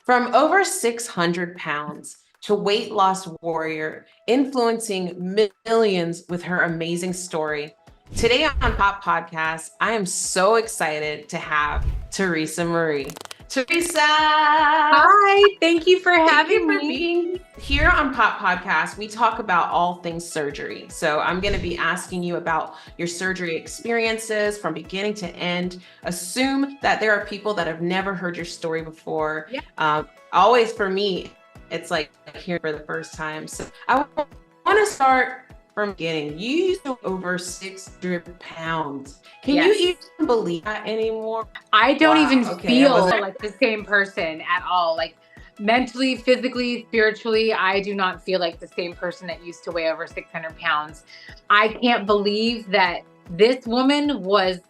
From over 600 pounds to weight loss warrior, influencing millions with her amazing story. Today on Pop Podcast, I am so excited to have Teresa Marie. Teresa! Hi, thank you for Thank you having for me. being here on Pop Podcast. We talk about all things surgery. So I'm going to be asking you about your surgery experiences from beginning to end. Assume that there are people that have never heard your story before. Yeah. Always for me, it's like hearing for the first time. So I want to start from the beginning. You used to over 600 pounds. Can Yes. you even believe that anymore? I don't Wow. even Okay, feel like the same person at all. Like mentally, physically, spiritually, I do not feel like the same person that used to weigh over 600 pounds. I can't believe that this woman was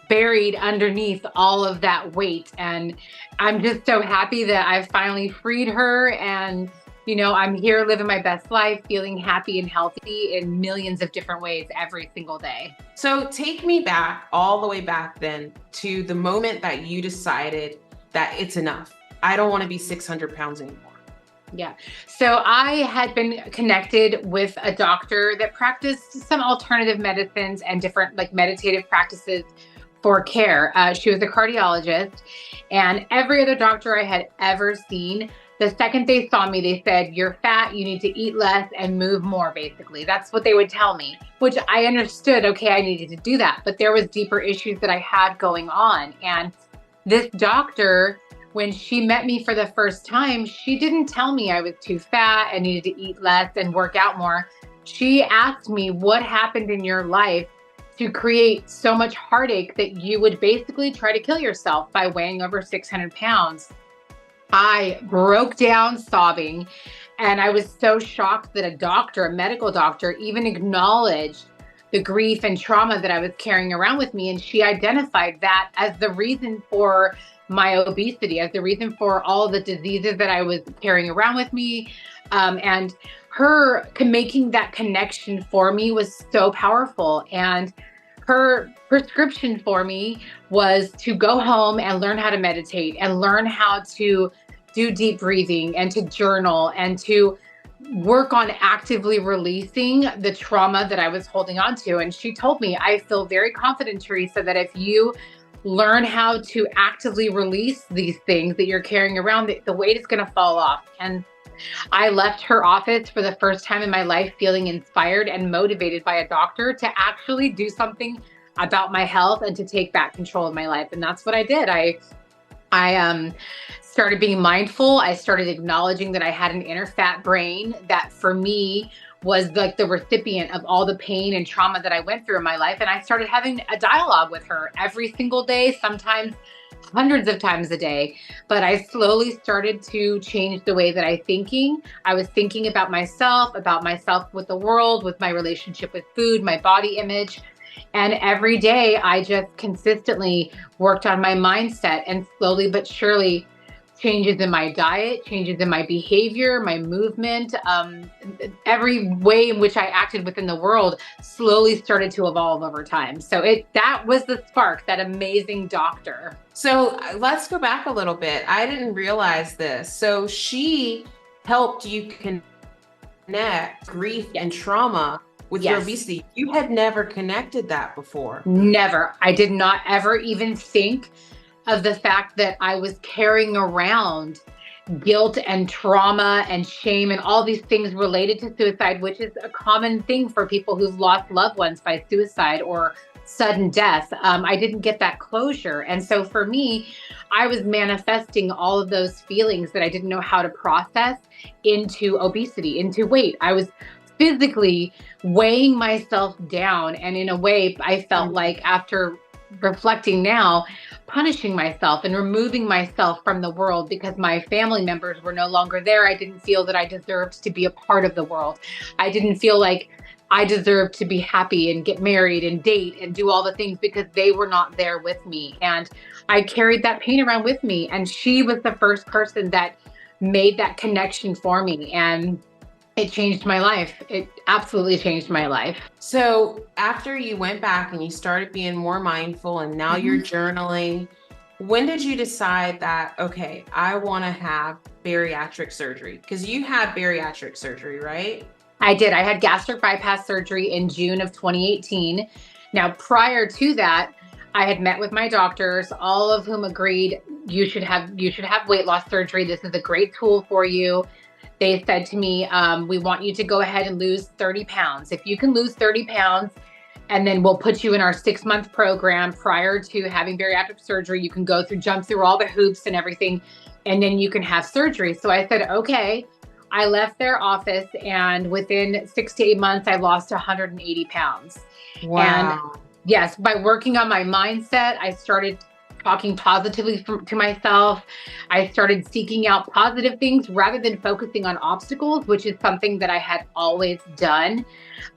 buried underneath all of that weight. And I'm just so happy that I finally freed her. And, I'm here living my best life, feeling happy and healthy in millions of different ways every single day. So take me back all the way back then to the moment that you decided that it's enough. I don't want to be 600 pounds anymore. Yeah. So I had been connected with a doctor that practiced some alternative medicines and different like meditative practices for care. She was a cardiologist, and every other doctor I had ever seen, the second they saw me, they said, "You're fat, you need to eat less and move more," basically. That's what they would tell me, which I understood. Okay, I needed to do that. But there was deeper issues that I had going on. And this doctor, when she met me for the first time, she didn't tell me I was too fat and needed to eat less and work out more. She asked me what happened in your life to create so much heartache that you would basically try to kill yourself by weighing over 600 pounds. I broke down sobbing, and I was so shocked that a medical doctor, even acknowledged the grief and trauma that I was carrying around with me. And she identified that as the reason for my obesity, as the reason for all the diseases that I was carrying around with me. And her making that connection for me was so powerful. And her prescription for me was to go home and learn how to meditate and learn how to do deep breathing and to journal and to work on actively releasing the trauma that I was holding on to. And she told me, "I feel very confident, Teresa, that if you learn how to actively release these things that you're carrying around, the weight is going to fall off." And I left her office for the first time in my life feeling inspired and motivated by a doctor to actually do something about my health and to take back control of my life. And that's what I did. I started being mindful. I started acknowledging that I had an inner fat brain that for me was like the recipient of all the pain and trauma that I went through in my life. And I started having a dialogue with her every single day, sometimes hundreds of times a day. But I slowly started to change the way that I was thinking about myself with the world, with my relationship with food, my body image. And every day I just consistently worked on my mindset, and slowly but surely changes in my diet, changes in my behavior, my movement, every way in which I acted within the world slowly started to evolve over time. So that was the spark, that amazing doctor. So let's go back a little bit. I didn't realize this. So she helped you connect grief and trauma with your Yes. obesity. You had never connected that before. Never. I did not ever even think of the fact that I was carrying around guilt and trauma and shame and all these things related to suicide, which is a common thing for people who've lost loved ones by suicide or sudden death. I didn't get that closure. And so for me, I was manifesting all of those feelings that I didn't know how to process into obesity, into weight. I was physically weighing myself down. And in a way, I felt like, after reflecting now, punishing myself and removing myself from the world because my family members were no longer there. I didn't feel that I deserved to be a part of the world. I didn't feel like I deserved to be happy and get married and date and do all the things because they were not there with me. And I carried that pain around with me. And she was the first person that made that connection for me. And it changed my life. It absolutely changed my life. So after you went back and you started being more mindful and now you're journaling, when did you decide that, okay, I want to have bariatric surgery? Because you had bariatric surgery, right? I did. I had gastric bypass surgery in June of 2018. Now, prior to that, I had met with my doctors, all of whom agreed you should have weight loss surgery. This is a great tool for you. They said to me, we want you to go ahead and lose 30 pounds. If you can lose 30 pounds, and then we'll put you in our 6-month program prior to having bariatric surgery. You can jump through all the hoops and everything, and then you can have surgery. So I said, okay. I left their office, and within 6 to 8 months, I lost 180 pounds. And Wow. yes, by working on my mindset, I started talking positively to myself. I started seeking out positive things rather than focusing on obstacles, which is something that I had always done.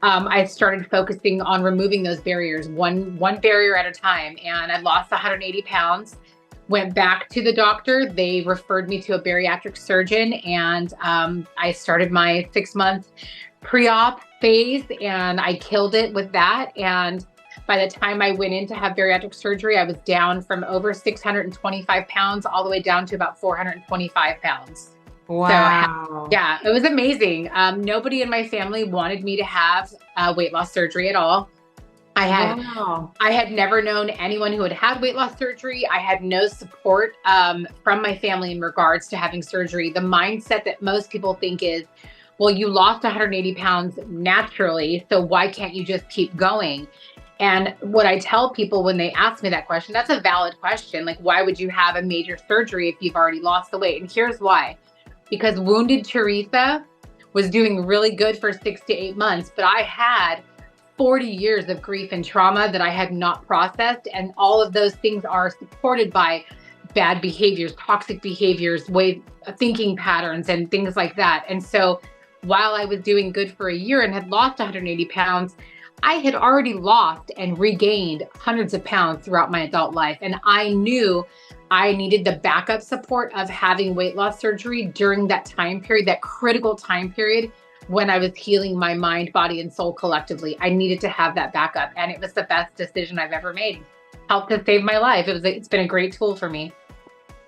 I started focusing on removing those barriers, one barrier at a time, and I lost 180 pounds. Went back to the doctor. They referred me to a bariatric surgeon, and I started my 6-month pre-op phase, and I killed it with that. And by the time I went in to have bariatric surgery, I was down from over 625 pounds all the way down to about 425 pounds. Wow. Yeah, it was amazing. Nobody in my family wanted me to have weight loss surgery at all. I had Wow. I had never known anyone who had had weight loss surgery. I had no support from my family in regards to having surgery. The mindset that most people think is, well, you lost 180 pounds naturally, so why can't you just keep going? And what I tell people when they ask me that question, that's a valid question. Like, why would you have a major surgery if you've already lost the weight? And here's why. Because wounded Teresa was doing really good for 6 to 8 months, but I had 40 years of grief and trauma that I had not processed. And all of those things are supported by bad behaviors, toxic behaviors, way thinking patterns, and things like that. And so while I was doing good for a year and had lost 180 pounds, I had already lost and regained hundreds of pounds throughout my adult life. And I knew I needed the backup support of having weight loss surgery during that time period, that critical time period when I was healing my mind, body, and soul collectively. I needed to have that backup. And it was the best decision I've ever made. Helped to save my life. It's been a great tool for me.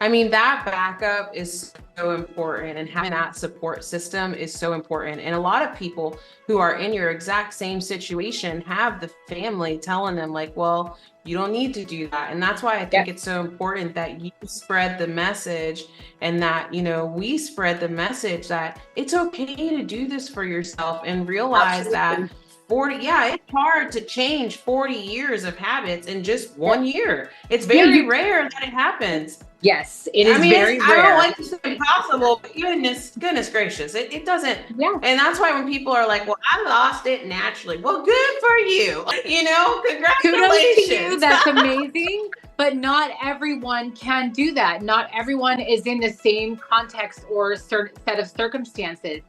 I mean, that backup is so important, and having that support system is so important. And a lot of people who are in your exact same situation have the family telling them, like, well, you don't need to do that. And that's why I think it's so important that you spread the message, and that, we spread the message that it's okay to do this for yourself, and realize Absolutely. that 40, yeah, it's hard to change 40 years of habits in just one year. It's very rare that it happens. Yes, it is very I don't rare. like to say impossible, but goodness gracious, it doesn't. Yeah. And that's why when people are like, well, I lost it naturally. Well, good for you. Kudos to you. Congratulations. That's amazing. But not everyone can do that. Not everyone is in the same context or set of circumstances.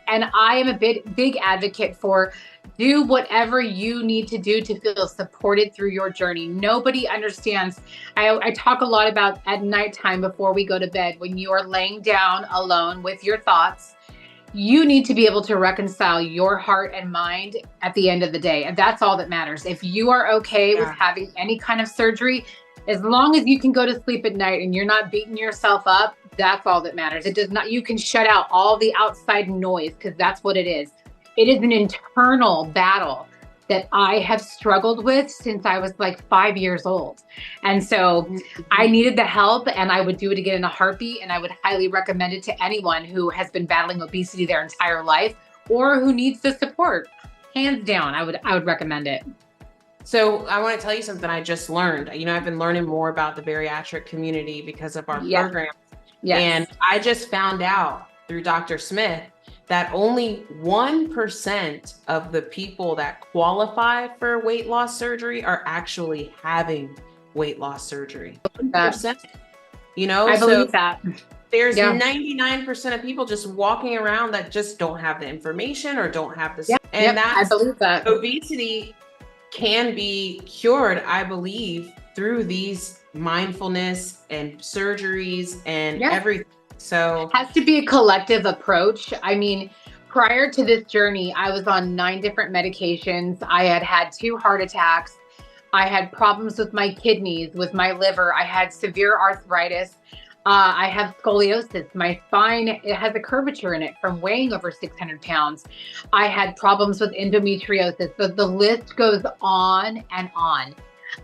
And I am a big advocate for do whatever you need to do to feel supported through your journey. Nobody understands. I talk a lot about at nighttime before we go to bed, when you are laying down alone with your thoughts, you need to be able to reconcile your heart and mind at the end of the day. And that's all that matters. If you are okay with having any kind of surgery, as long as you can go to sleep at night and you're not beating yourself up, that's all that matters. It does not, you can shut out all the outside noise, because that's what it is. It is an internal battle that I have struggled with since I was like 5 years old. And so I needed the help, and I would do it again in a heartbeat. And I would highly recommend it to anyone who has been battling obesity their entire life, or who needs the support. Hands down, I would recommend it. So I want to tell you something I just learned. I've been learning more about the bariatric community because of our program. Yes. And I just found out through Dr. Smith that only 1% of the people that qualify for weight loss surgery are actually having weight loss surgery. 1%, I believe that. There's 99% of people just walking around that just don't have the information or don't have the, and I believe that obesity can be cured, I believe, through these mindfulness and surgeries and everything. So it has to be a collective approach. I mean, prior to this journey, I was on 9 different medications. I had 2 heart attacks. I had problems with my kidneys, with my liver. I had severe arthritis. I have scoliosis. My spine, it has a curvature in it from weighing over 600 pounds. I had problems with endometriosis. The list goes on and on.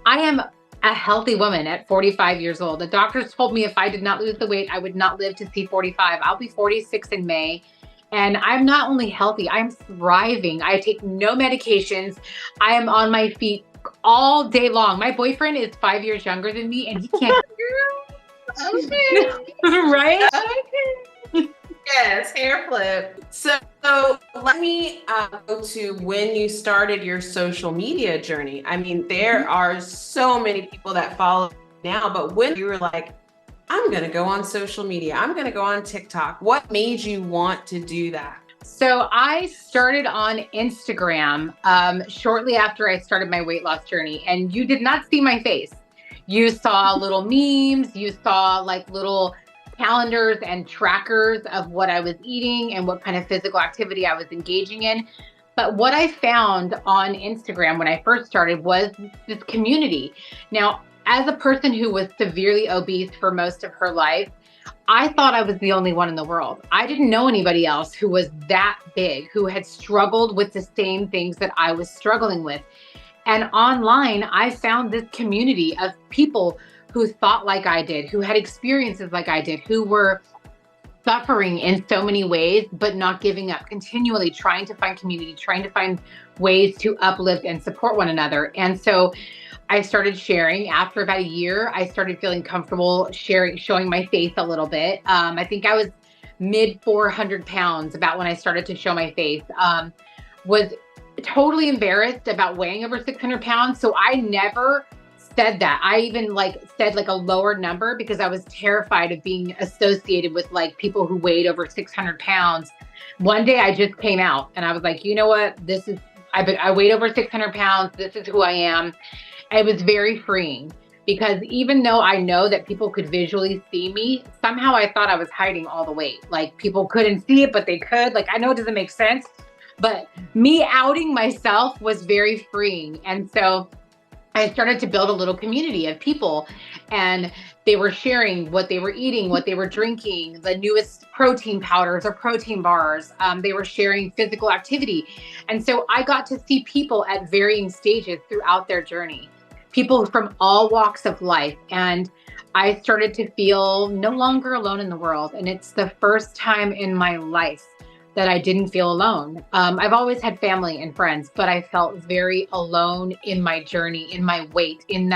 I am a healthy woman at 45 years old. The doctors told me if I did not lose the weight, I would not live to see 45. I'll be 46 in May. And I'm not only healthy, I'm thriving. I take no medications. I am on my feet all day long. My boyfriend is 5 years younger than me and he can't. Okay. Right? Okay. Yes, hair flip. So let me go to when you started your social media journey. I mean, there are so many people that follow now, but when you were like, I'm going to go on social media, I'm going to go on TikTok, what made you want to do that? So I started on Instagram shortly after I started my weight loss journey, and you did not see my face. You saw little memes, you saw like little calendars and trackers of what I was eating and what kind of physical activity I was engaging in. But what I found on Instagram when I first started was this community. Now, as a person who was severely obese for most of her life, I thought I was the only one in the world. I didn't know anybody else who was that big, who had struggled with the same things that I was struggling with. And online, I found this community of people who thought like I did, who had experiences like I did, who were suffering in so many ways, but not giving up, continually trying to find community, trying to find ways to uplift and support one another. And so I started sharing. After about a year, I started feeling comfortable showing my face a little bit. I think I was mid 400 pounds about when I started to show my face. Was totally embarrassed about weighing over 600 pounds. So I never said that. I even said a lower number because I was terrified of being associated with like people who weighed over 600 pounds. One day I just came out and I was like, you know what? I weighed over 600 pounds. This is who I am. It was very freeing because even though I know that people could visually see me, somehow I thought I was hiding all the weight. Like people couldn't see it, but they could. Like, I know it doesn't make sense, but me outing myself was very freeing. And so I started to build a little community of people, and they were sharing what they were eating, what they were drinking, the newest protein powders or protein bars. They were sharing physical activity. And so I got to see people at varying stages throughout their journey, people from all walks of life. And I started to feel no longer alone in the world. And it's the first time in my life that I didn't feel alone. I've always had family and friends, but I felt very alone in my journey, in my weight, in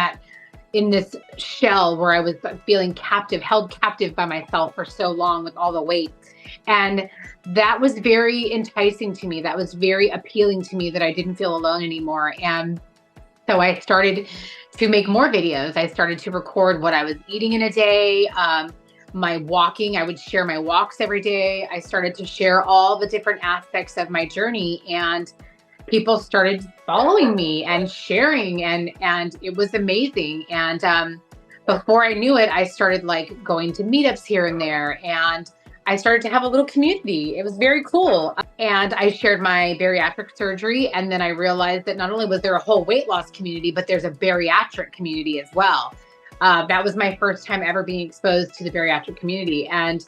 this shell where I was feeling captive, held captive by myself for so long with all the weight. And that was very enticing to me. That was very appealing to me that I didn't feel alone anymore. And so I started to make more videos. I started to record what I was eating in a day, my walking. I would share my walks every day. I started to share all the different aspects of my journey, and people started following me and sharing, and it was amazing. And before I knew it, I started going to meetups here and there, and I started to have a little community. It was very cool. And I shared my bariatric surgery, and then I realized that not only was there a whole weight loss community, but there's a bariatric community as well. That was my first time ever being exposed to the bariatric community. And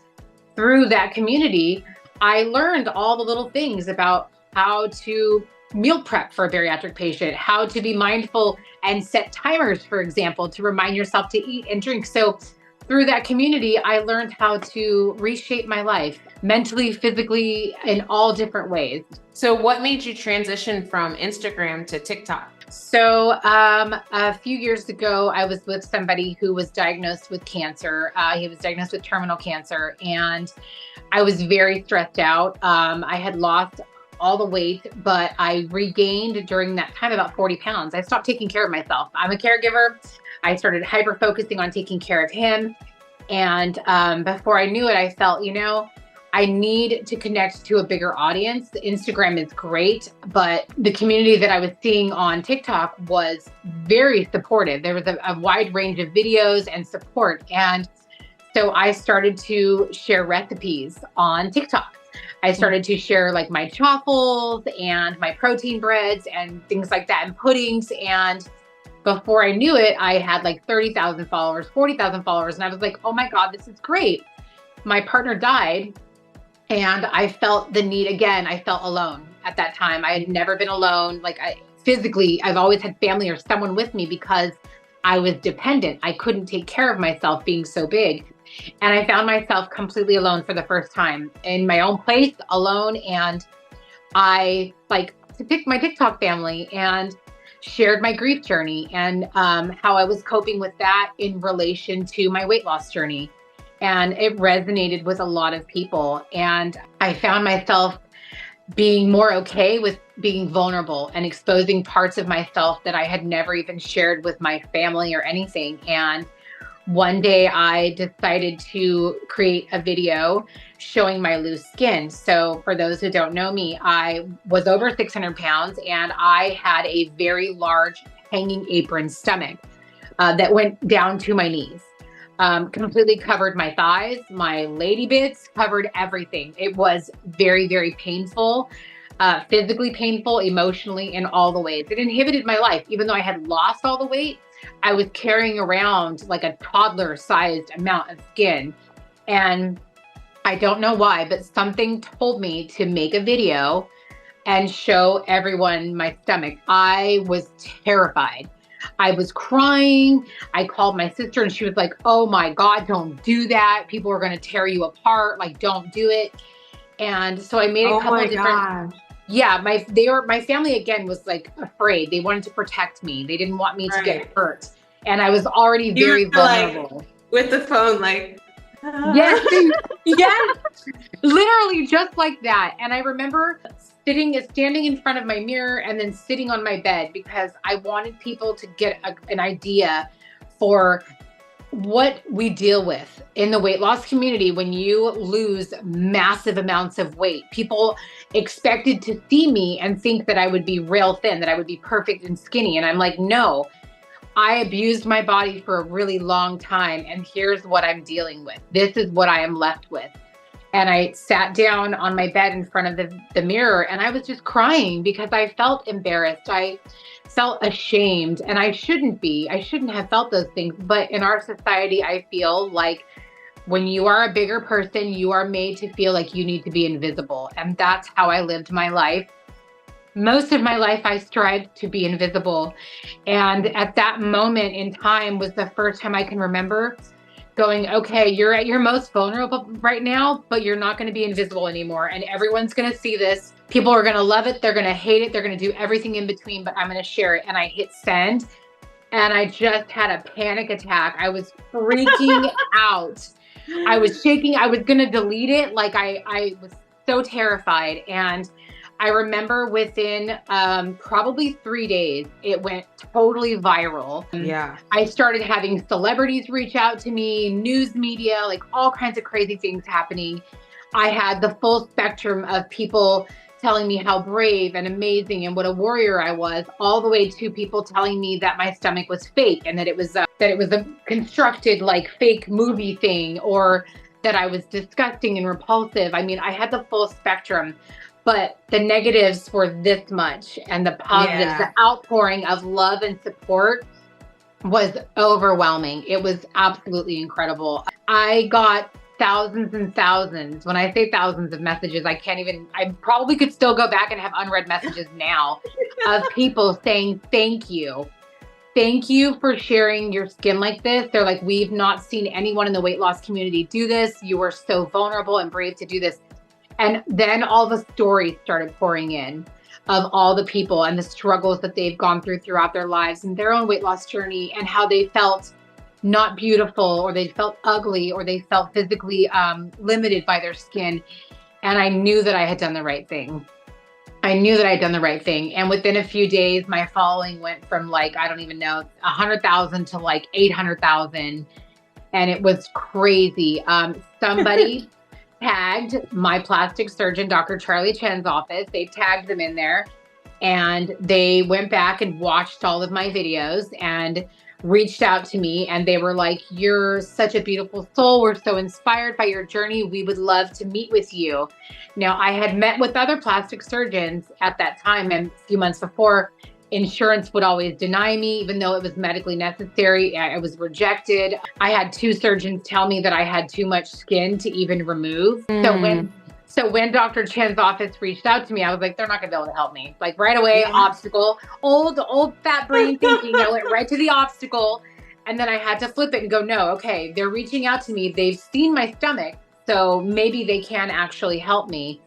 through that community, I learned all the little things about how to meal prep for a bariatric patient, how to be mindful and set timers, for example, to remind yourself to eat and drink. So through that community, I learned how to reshape my life mentally, physically, in all different ways. So what made you transition from Instagram to TikTok? So a few years ago, I was with somebody who was diagnosed with cancer. He was diagnosed with terminal cancer, and I was very stressed out. I had lost all the weight, but I regained during that time about 40 pounds. I stopped taking care of myself. I'm a caregiver. I started hyper focusing on taking care of him. And before I knew it, I felt, I need to connect to a bigger audience. Instagram is great, but the community that I was seeing on TikTok was very supportive. There was a wide range of videos and support. And so I started to share recipes on TikTok. I started to share my chaffles and my protein breads and things like that, and puddings. And before I knew it, I had like 30,000 followers, 40,000 followers. And I was like, oh my God, this is great. My partner died and I felt the need again. I felt alone at that time. I had never been alone. Like physically, I've always had family or someone with me because I was dependent. I couldn't take care of myself being so big. And I found myself completely alone for the first time in my own place, alone. And I like to pick my TikTok family and shared my grief journey and how I was coping with that in relation to my weight loss journey. And it resonated with a lot of people. And I found myself being more okay with being vulnerable and exposing parts of myself that I had never even shared with my family or anything. And one day I decided to create a video showing my loose skin. So for those who don't know me, I was over 600 pounds and I had a very large hanging apron stomach that went down to my knees. Completely covered my thighs, my lady bits, covered everything. It was very, very painful, physically painful, emotionally, in all the ways. It inhibited my life. Even though I had lost all the weight, I was carrying around like a toddler-sized amount of skin. And I don't know why, but something told me to make a video and show everyone my stomach. I was terrified. I was crying. I called my sister and she was like, oh my God, don't do that. People are going to tear you apart. Like, don't do it. And so I made a couple of different, yeah, my family again was like afraid. They wanted to protect me. They didn't want me to get hurt. And I was already very vulnerable. Like, with the phone, like, yes, yes, literally just like that. And I remember standing in front of my mirror and then sitting on my bed because I wanted people to get an idea for what we deal with in the weight loss community when you lose massive amounts of weight. People expected to see me and think that I would be real thin, that I would be perfect and skinny. And I'm like, no, I abused my body for a really long time. And here's what I'm dealing with. This is what I am left with. And I sat down on my bed in front of the mirror and I was just crying because I felt embarrassed. I felt ashamed and I shouldn't be. I shouldn't have felt those things. But in our society, I feel like when you are a bigger person, you are made to feel like you need to be invisible. And that's how I lived my life. Most of my life, I strived to be invisible. And at that moment in time was the first time I can remember going, okay, you're at your most vulnerable right now, but you're not going to be invisible anymore. And everyone's going to see this. People are going to love it. They're going to hate it. They're going to do everything in between, but I'm going to share it. And I hit send and I just had a panic attack. I was freaking out. I was shaking. I was going to delete it. Like I was so terrified. And I remember within probably 3 days, it went totally viral. Yeah. I started having celebrities reach out to me, news media, like all kinds of crazy things happening. I had the full spectrum of people telling me how brave and amazing and what a warrior I was, all the way to people telling me that my stomach was fake and that it was a constructed like fake movie thing, or that I was disgusting and repulsive. I mean, I had the full spectrum. But the negatives were this much and the positives, the outpouring of love and support was overwhelming. It was absolutely incredible. I got thousands and thousands. When I say thousands of messages, I probably could still go back and have unread messages now of people saying, thank you. Thank you for sharing your skin like this. They're like, we've not seen anyone in the weight loss community do this. You were so vulnerable and brave to do this. And then all the stories started pouring in of all the people and the struggles that they've gone through throughout their lives and their own weight loss journey, and how they felt not beautiful, or they felt ugly, or they felt physically limited by their skin. And I knew that I had done the right thing. I knew that I had done the right thing. And within a few days, my following went from like, I don't even know, 100,000 to like 800,000. And it was crazy. Somebody tagged my plastic surgeon, Dr. Charlie Chen's office. They tagged them in there and they went back and watched all of my videos and reached out to me. And they were like, you're such a beautiful soul. We're so inspired by your journey. We would love to meet with you. Now, I had met with other plastic surgeons at that time and a few months before, Insurance would always deny me, even though it was medically necessary. I was rejected. I had 2 surgeons tell me that I had too much skin to even remove. So when Dr. Chen's office reached out to me, I was like, they're not gonna be able to help me. Like right away, obstacle, old fat brain thinking. I went right to the obstacle. And then I had to flip it and go, no, okay, they're reaching out to me. They've seen my stomach. So maybe they can actually help me.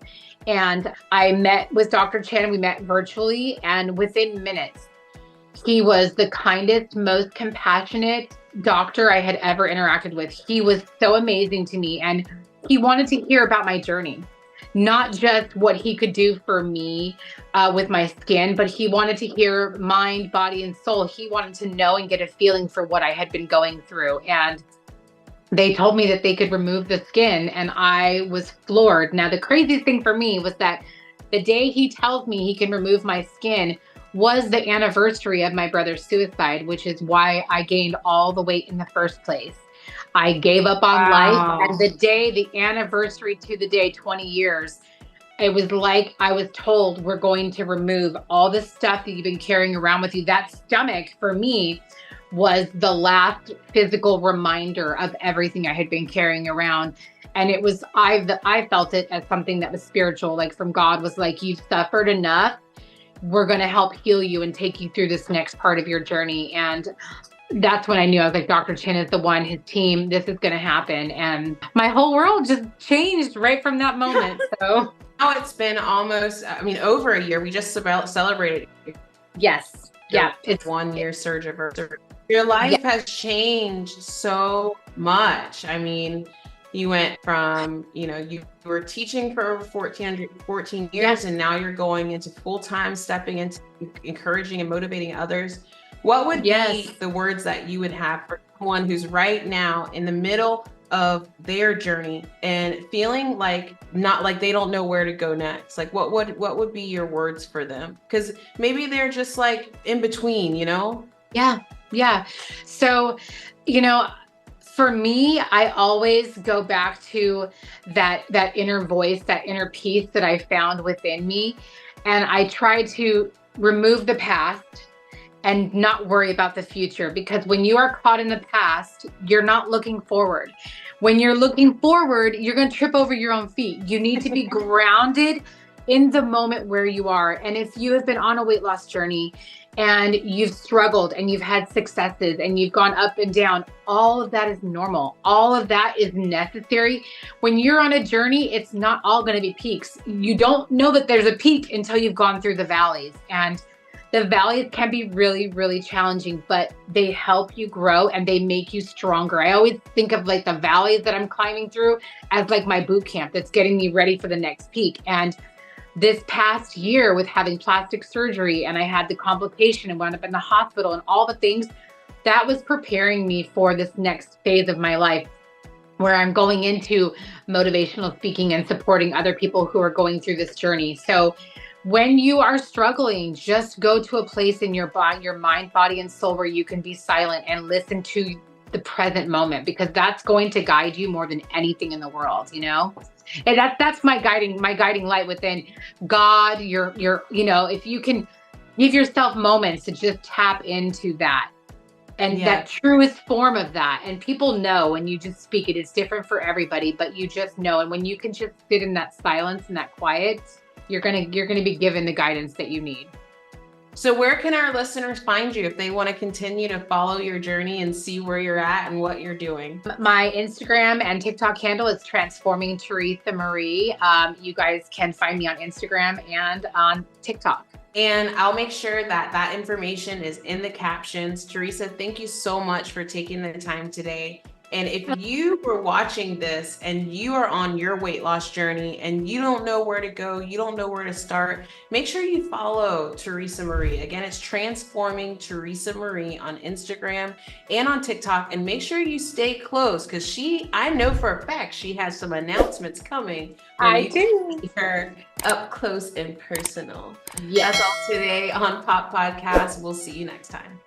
And I met with Dr. Chen. We met virtually, and within minutes, he was the kindest, most compassionate doctor I had ever interacted with. He was so amazing to me, and he wanted to hear about my journey, not just what he could do for me with my skin, but he wanted to hear mind, body, and soul. He wanted to know and get a feeling for what I had been going through. And they told me that they could remove the skin, and I was floored. Now, the craziest thing for me was that the day he tells me he can remove my skin was the anniversary of my brother's suicide, which is why I gained all the weight in the first place. I gave up on life, and the anniversary to the day, 20 years, it was like I was told, we're going to remove all the stuff that you've been carrying around with you. That stomach, for me, was the last physical reminder of everything I had been carrying around. And it was, I felt it as something that was spiritual, like from God, was like, you've suffered enough. We're going to help heal you and take you through this next part of your journey. And that's when I knew. I was like, Dr. Chen is the one, his team, this is going to happen. And my whole world just changed right from that moment. So now it's been almost, over a year. We just celebrated. Yes. Yeah. It's 1 year surge of surgery. Your life has changed so much. I mean, you went from, you were teaching for over 14 years, and now you're going into full-time, stepping into encouraging and motivating others. What would be the words that you would have for someone who's right now in the middle of their journey and feeling like not like they don't know where to go next? Like what would be your words for them? Because maybe they're just like in between, Yeah. So, for me, I always go back to that inner voice, that inner peace that I found within me. And I try to remove the past and not worry about the future, because when you are caught in the past, you're not looking forward. When you're looking forward, you're going to trip over your own feet. You need to be grounded in the moment where you are. And if you have been on a weight loss journey and you've struggled and you've had successes and you've gone up and down, all of that is normal. All of that is necessary. When you're on a journey, it's not all going to be peaks. You don't know that there's a peak until you've gone through the valleys. And the valleys can be really, really challenging, but they help you grow and they make you stronger. I always think of like the valleys that I'm climbing through as like my boot camp that's getting me ready for the next peak. And this past year, with having plastic surgery, and I had the complication and wound up in the hospital and all the things, that was preparing me for this next phase of my life, where I'm going into motivational speaking and supporting other people who are going through this journey. So when you are struggling, just go to a place in your body, your mind, body, and soul, where you can be silent and listen to the present moment, because that's going to guide you more than anything in the world, And that's my guiding light within. God, if you can give yourself moments to just tap into that, and that truest form of that. And people know when you just speak it, it's different for everybody, but you just know. And when you can just sit in that silence and that quiet, you're gonna be given the guidance that you need. So where can our listeners find you if they want to continue to follow your journey and see where you're at and what you're doing? My Instagram and TikTok handle is Transforming Teresa Marie. You guys can find me on Instagram and on TikTok. And I'll make sure that information is in the captions. Teresa, thank you so much for taking the time today. And if you were watching this and you are on your weight loss journey and you don't know where to go, you don't know where to start, make sure you follow Teresa Marie. Again, it's Transforming Teresa Marie on Instagram and on TikTok. And make sure you stay close, because I know for a fact she has some announcements coming. I do. See her up close and personal. Yes. That's all today on Pop Podcast. We'll see you next time.